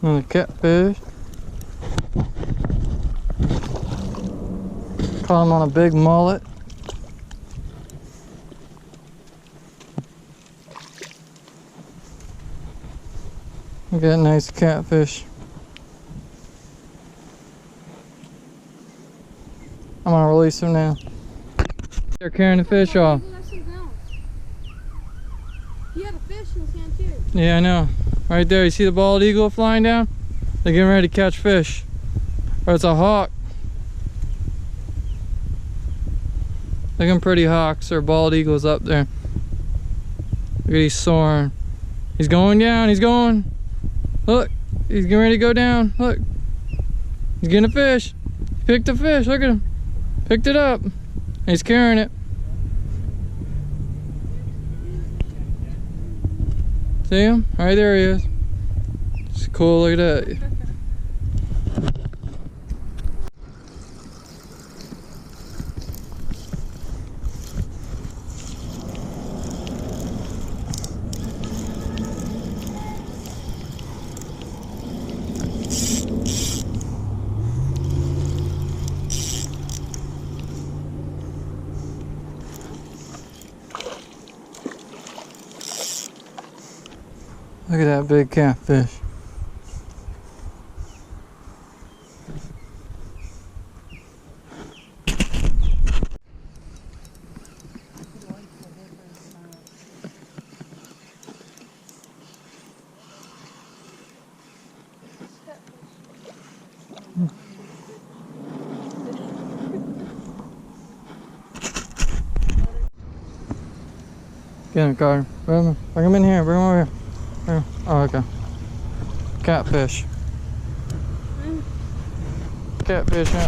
Another catfish. Caught him on a big mullet. Look at that nice catfish. I'm gonna release him now. They're carrying the fish off. You have a fish in his hand too. Yeah, I know. Right there, you see the bald eagle flying down? They're getting ready to catch fish. Or it's a hawk. Look at them pretty hawks or bald eagles up there. Look at he's soaring. He's going down, he's going. Look, he's getting ready to go down. Look, he's getting a fish. He picked a fish, look at him. Picked it up. He's carrying it. See him? Right there he is. It's cool, look at that. Look at that big catfish. Get him, Carter. Bring him in here. Bring him over here. Oh, okay. Catfish. Catfish, yeah.